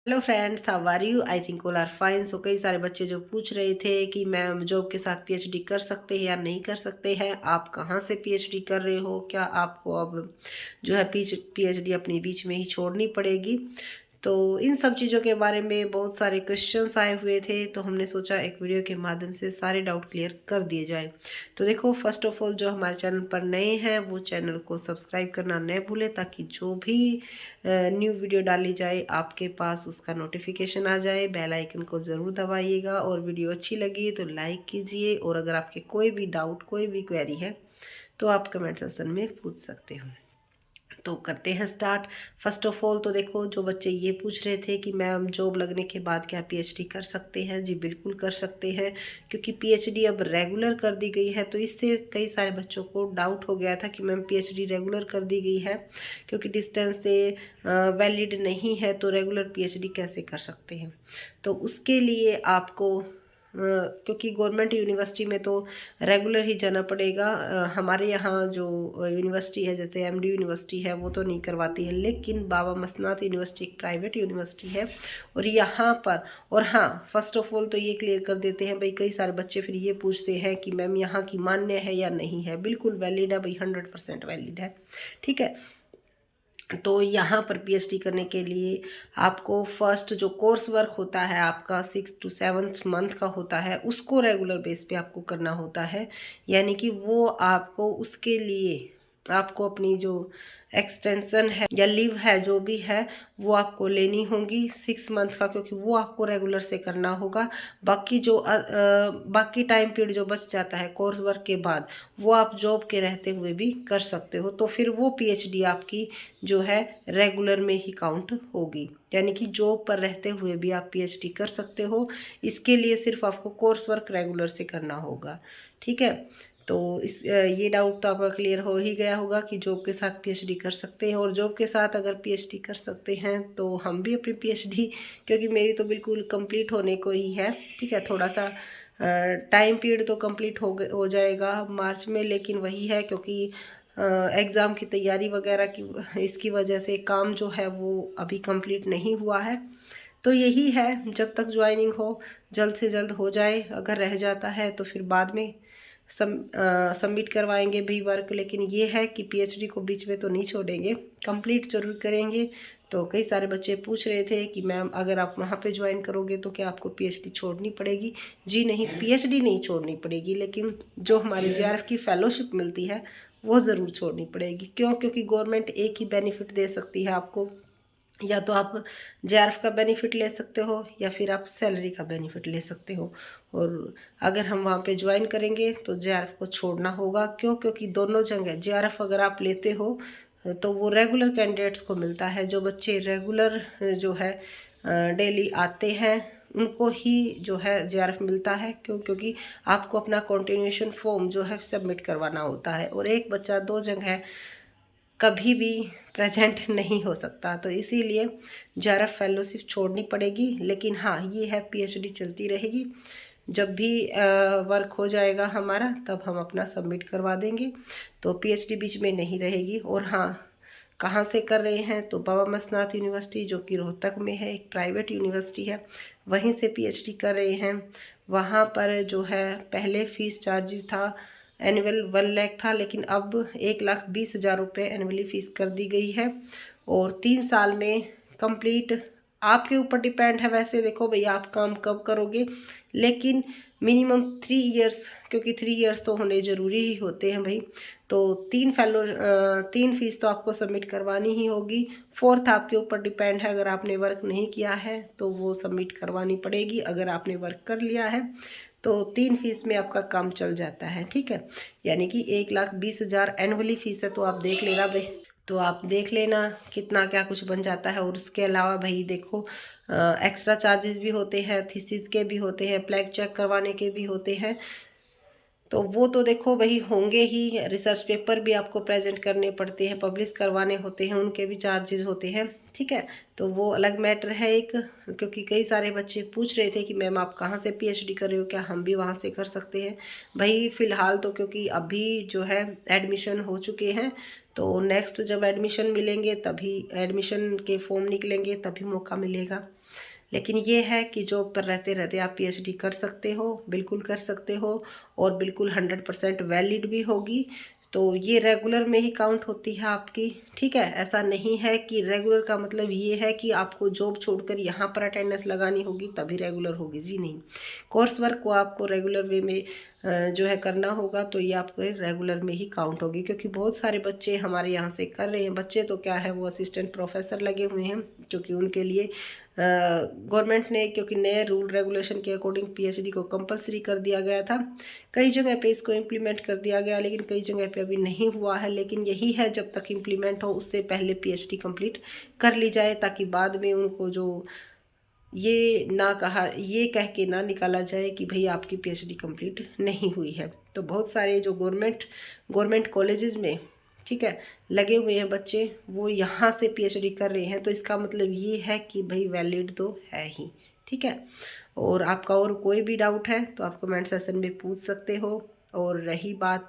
Hello friends, how are you? I think all are fine. So कई सारे बच्चे जो पूछ रहे थे कि मैम जॉब के साथ पीएचडी कर सकते हैं या नहीं कर सकते हैं। आप कहाँ से पीएचडी कर रहे हो? क्या आपको अब जो है पीएचडी अपनी बीच में ही छोड़नी पड़ेगी? तो इन सब चीज़ों के बारे में बहुत सारे क्वेश्चंस आए हुए थे, तो हमने सोचा एक वीडियो के माध्यम से सारे डाउट क्लियर कर दिए जाए। तो देखो, फर्स्ट ऑफ ऑल जो हमारे चैनल पर नए हैं वो चैनल को सब्सक्राइब करना न भूलें, ताकि जो भी न्यू वीडियो डाली जाए आपके पास उसका नोटिफिकेशन आ जाए। बेल आइकन को ज़रूर दबाइएगा और वीडियो अच्छी लगी तो लाइक कीजिए। और अगर आपके कोई भी डाउट, कोई भी क्वेरी है तो आप कमेंट सेक्शन में पूछ सकते हो। तो करते हैं स्टार्ट। फर्स्ट ऑफ ऑल तो देखो, जो बच्चे ये पूछ रहे थे कि मैम जॉब लगने के बाद क्या पीएचडी कर सकते हैं? जी बिल्कुल कर सकते हैं, क्योंकि पीएचडी अब रेगुलर कर दी गई है। तो इससे कई सारे बच्चों को डाउट हो गया था कि मैम पीएचडी रेगुलर कर दी गई है, क्योंकि डिस्टेंस से वैलिड नहीं है, तो रेगुलर पीएचडी कैसे कर सकते हैं? तो उसके लिए आपको क्योंकि गवर्नमेंट यूनिवर्सिटी में तो रेगुलर ही जाना पड़ेगा। हमारे यहाँ जो यूनिवर्सिटी है, जैसे एमडी यूनिवर्सिटी है, वो तो नहीं करवाती है, लेकिन बाबा मसनात यूनिवर्सिटी एक प्राइवेट यूनिवर्सिटी है और यहाँ पर। और हाँ, फर्स्ट ऑफ ऑल तो ये क्लियर कर देते हैं भाई, कई सारे बच्चे फिर ये पूछते हैं कि मैम यहाँ की मान्य है या नहीं है। बिल्कुल वैलिड है भाई, 100% वैलिड है। ठीक है, तो यहाँ पर पीएचडी करने के लिए आपको फर्स्ट जो कोर्स वर्क होता है आपका 6 to 7 मंथ का होता है, उसको रेगुलर बेस पे आपको करना होता है। यानी कि वो आपको उसके लिए आपको अपनी जो एक्सटेंशन है या लीव है जो भी है वो आपको लेनी होगी 6 मंथ का, क्योंकि वो आपको रेगुलर से करना होगा। बाकी जो बाकी टाइम पीरियड जो बच जाता है कोर्स वर्क के बाद, वो आप जॉब के रहते हुए भी कर सकते हो। तो फिर वो पीएचडी आपकी जो है रेगुलर में ही काउंट होगी। यानी कि जॉब पर रहते हुए भी आप पीएचडी कर सकते हो। इसके लिए सिर्फ आपको कोर्स वर्क रेगुलर से करना होगा। ठीक है, तो ये डाउट तो आपका क्लियर हो ही गया होगा कि जॉब के साथ पीएचडी कर सकते हैं। और जॉब के साथ अगर पीएचडी कर सकते हैं तो हम भी अपनी पीएचडी, क्योंकि मेरी तो बिल्कुल कंप्लीट होने को ही है। ठीक है, थोड़ा सा टाइम पीरियड तो कंप्लीट हो जाएगा मार्च में, लेकिन वही है क्योंकि एग्ज़ाम की तैयारी वगैरह की इसकी वजह से काम जो है वो अभी कंप्लीट नहीं हुआ है। तो यही है, जब तक ज्वाइनिंग हो जल्द से जल्द हो जाए। अगर रह जाता है तो फिर बाद में सबमिट करवाएंगे भी वर्क। लेकिन ये है कि पीएचडी को बीच में तो नहीं छोड़ेंगे, कंप्लीट जरूर करेंगे। तो कई सारे बच्चे पूछ रहे थे कि मैम अगर आप वहाँ पे ज्वाइन करोगे तो क्या आपको पीएचडी छोड़नी पड़ेगी? जी नहीं, पीएचडी नहीं छोड़नी पड़ेगी, लेकिन जो हमारी जेआरएफ की फेलोशिप मिलती है वो ज़रूर छोड़नी पड़ेगी। क्यों? क्योंकि गवर्नमेंट एक ही बेनिफिट दे सकती है आपको। या तो आप जेआरएफ का बेनिफिट ले सकते हो या फिर आप सैलरी का बेनिफिट ले सकते हो। और अगर हम वहाँ पे ज्वाइन करेंगे तो जेआरएफ को छोड़ना होगा। क्यों? क्योंकि दोनों जगह जेआरएफ अगर आप लेते हो तो वो रेगुलर कैंडिडेट्स को मिलता है। जो बच्चे रेगुलर जो है डेली आते हैं उनको ही जो है जेआरएफ मिलता है। क्यों? क्योंकि आपको अपना कॉन्टिन्यूएशन फॉर्म जो है सबमिट करवाना होता है, और एक बच्चा दो जगह कभी भी प्रेजेंट नहीं हो सकता। तो इसीलिए जेआरएफ फेलोशिप छोड़नी पड़ेगी। लेकिन हाँ, ये है पीएचडी चलती रहेगी। जब भी वर्क हो जाएगा हमारा तब हम अपना सबमिट करवा देंगे, तो पीएचडी बीच में नहीं रहेगी। और हाँ, कहाँ से कर रहे हैं? तो बाबा मसनात यूनिवर्सिटी जो कि रोहतक में है, एक प्राइवेट यूनिवर्सिटी है, वहीं से पीएचडी कर रहे हैं। वहाँ पर जो है पहले फ़ीस चार्जेस था, एनुअल 1 लाख था, लेकिन अब 1,20,000 रुपये एनुअली फ़ीस कर दी गई है। और 3 साल में कंप्लीट, आपके ऊपर डिपेंड है। वैसे देखो भैया, आप काम कब करोगे, लेकिन मिनिमम 3 इयर्स, क्योंकि 3 इयर्स तो होने ज़रूरी ही होते हैं भाई। तो 3 फीस तो आपको सबमिट करवानी ही होगी। फोर्थ आपके ऊपर डिपेंड है, अगर आपने वर्क नहीं किया है तो वो सबमिट करवानी पड़ेगी। अगर आपने वर्क कर लिया है तो 3 फीस में आपका काम चल जाता है। ठीक है, यानी कि 1,20,000 एनुअली फ़ीस है। तो आप देख लेना भाई, तो आप देख लेना कितना क्या कुछ बन जाता है। और उसके अलावा भाई देखो, एक्स्ट्रा चार्जेस भी होते हैं, थीसिस के भी होते हैं, प्लेग चेक करवाने के भी होते हैं। तो वो तो देखो वही होंगे ही। रिसर्च पेपर भी आपको प्रेजेंट करने पड़ते हैं, पब्लिश करवाने होते हैं, उनके भी चार्जेस होते हैं। ठीक है, तो वो अलग मैटर है एक। क्योंकि कई सारे बच्चे पूछ रहे थे कि मैम आप कहाँ से पीएचडी कर रहे हो, क्या हम भी वहाँ से कर सकते हैं? भाई फ़िलहाल तो क्योंकि अभी जो है एडमिशन हो चुके हैं, तो नेक्स्ट जब एडमिशन मिलेंगे तभी, एडमिशन के फॉर्म निकलेंगे तभी मौका मिलेगा। लेकिन ये है कि जॉब पर रहते रहते आप पीएचडी कर सकते हो, बिल्कुल कर सकते हो, और बिल्कुल 100% वैलिड भी होगी। तो ये रेगुलर में ही काउंट होती है आपकी, ठीक है। ऐसा नहीं है कि रेगुलर का मतलब ये है कि आपको जॉब छोड़कर यहाँ पर अटेंडेंस लगानी होगी तभी रेगुलर होगी, जी नहीं। कोर्स वर्क को आपको रेगुलर वे में जो है करना होगा, तो ये आपको रेगुलर में ही काउंट होगी। क्योंकि बहुत सारे बच्चे हमारे यहाँ से कर रहे हैं, बच्चे तो क्या है वो असिस्टेंट प्रोफेसर लगे हुए हैं, क्योंकि उनके लिए गवर्नमेंट ने, क्योंकि नए रूल रेगुलेशन के अकॉर्डिंग पीएचडी को कंपलसरी कर दिया गया था। कई जगह पे इसको इम्प्लीमेंट कर दिया गया, लेकिन कई जगह पे अभी नहीं हुआ है। लेकिन यही है, जब तक इम्प्लीमेंट हो उससे पहले पीएचडी कंप्लीट कर ली जाए, ताकि बाद में उनको जो ये कह के ना निकाला जाए कि भाई आपकी पीएचडी कंप्लीट नहीं हुई है। तो बहुत सारे जो गवर्नमेंट कॉलेजेस में, ठीक है, लगे हुए हैं बच्चे, वो यहाँ से पीएचडी कर रहे हैं। तो इसका मतलब ये है कि भाई वैलिड तो है ही, ठीक है। और आपका और कोई भी डाउट है तो आप कमेंट सेशन में पूछ सकते हो। और रही बात,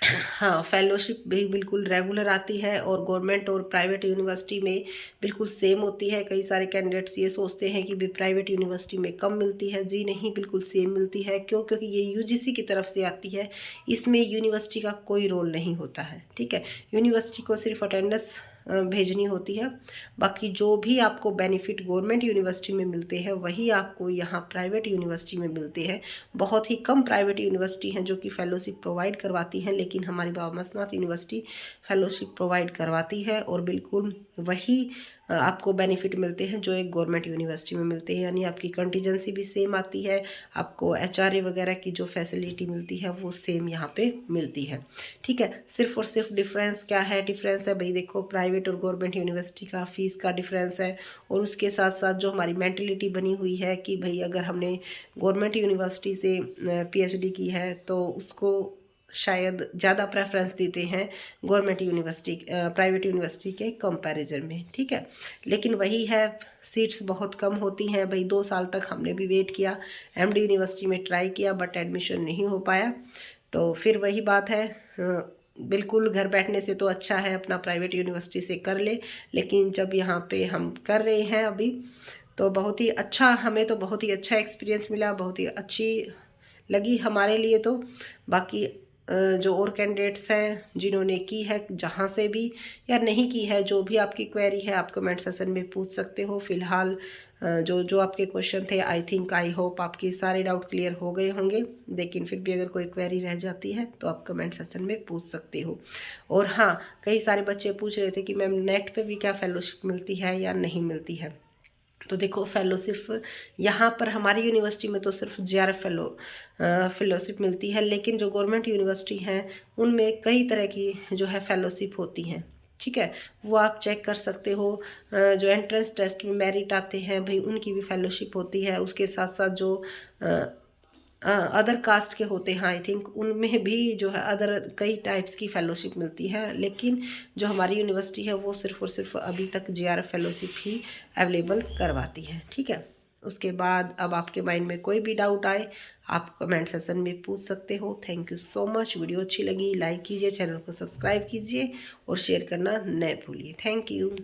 हाँ, फेलोशिप भी बिल्कुल रेगुलर आती है, और गवर्नमेंट और प्राइवेट यूनिवर्सिटी में बिल्कुल सेम होती है। कई सारे कैंडिडेट्स ये सोचते हैं कि भी प्राइवेट यूनिवर्सिटी में कम मिलती है, जी नहीं, बिल्कुल सेम मिलती है। क्यों? क्योंकि ये यूजीसी की तरफ से आती है, इसमें यूनिवर्सिटी का कोई रोल नहीं होता है, ठीक है। यूनिवर्सिटी को सिर्फ अटेंडेंस भेजनी होती है। बाकी जो भी आपको बेनिफिट गवर्नमेंट यूनिवर्सिटी में मिलते हैं वही आपको यहाँ प्राइवेट यूनिवर्सिटी में मिलते हैं। बहुत ही कम प्राइवेट यूनिवर्सिटी हैं जो कि फेलोशिप प्रोवाइड करवाती हैं, लेकिन हमारी Baba Mastnath university fellowship provide करवाती है, और बिल्कुल वही आपको बेनिफिट मिलते हैं जो एक गवर्नमेंट यूनिवर्सिटी में मिलते हैं। यानी आपकी कंटीजेंसी भी सेम आती है, आपको एचआरए वगैरह की जो फैसिलिटी मिलती है वो सेम यहाँ पे मिलती है, ठीक है। सिर्फ और सिर्फ डिफरेंस क्या है? डिफरेंस है भाई, देखो, प्राइवेट और गवर्नमेंट यूनिवर्सिटी का फीस का डिफरेंस है, और उसके साथ साथ जो हमारी मेंटलिटी बनी हुई है कि भाई अगर हमने गवर्नमेंट यूनिवर्सिटी से पीएचडी की है तो उसको शायद ज़्यादा प्रेफरेंस देते हैं गवर्नमेंट यूनिवर्सिटी प्राइवेट यूनिवर्सिटी के कंपैरिजन में, ठीक है। लेकिन वही है, सीट्स बहुत कम होती हैं भाई। 2 साल तक हमने भी वेट किया, एमडी यूनिवर्सिटी में ट्राई किया, बट एडमिशन नहीं हो पाया। तो फिर वही बात है, बिल्कुल घर बैठने से तो अच्छा है अपना प्राइवेट यूनिवर्सिटी से कर ले। लेकिन जब यहाँ पे हम कर रहे हैं अभी, तो बहुत ही अच्छा, हमें तो बहुत ही अच्छा एक्सपीरियंस मिला, बहुत ही अच्छी लगी हमारे लिए तो। बाकी जो और कैंडिडेट्स हैं जिन्होंने की है जहाँ से भी या नहीं की है, जो भी आपकी क्वेरी है आप कमेंट सेशन में पूछ सकते हो। फिलहाल जो जो आपके क्वेश्चन थे, आई होप आपके सारे डाउट क्लियर हो गए होंगे। लेकिन फिर भी अगर कोई क्वेरी रह जाती है तो आप कमेंट सेशन में पूछ सकते हो। और हाँ, कई सारे बच्चे पूछ रहे थे कि मैम नेट पे भी क्या फेलोशिप मिलती है या नहीं मिलती है। तो देखो, फेलोशिप यहाँ पर हमारी यूनिवर्सिटी में तो सिर्फ जेआरएफ फेलोशिप मिलती है, लेकिन जो गवर्नमेंट यूनिवर्सिटी हैं उनमें कई तरह की जो है फेलोशिप होती हैं, ठीक है। वो आप चेक कर सकते हो। जो एंट्रेंस टेस्ट में मेरिट आते हैं भाई, उनकी भी फेलोशिप होती है। उसके साथ साथ जो अदर कास्ट के होते हैं, आई थिंक उनमें भी जो है अदर कई टाइप्स की फेलोशिप मिलती है। लेकिन जो हमारी यूनिवर्सिटी है वो सिर्फ और सिर्फ अभी तक जेआरएफ फेलोशिप ही अवेलेबल करवाती है, ठीक है। उसके बाद अब आपके माइंड में कोई भी डाउट आए आप कमेंट सेशन में पूछ सकते हो। Thank you so much. Video अच्छी लगी लाइक कीजिए, चैनल को सब्सक्राइब कीजिए, और शेयर करना न भूलिए। Thank you.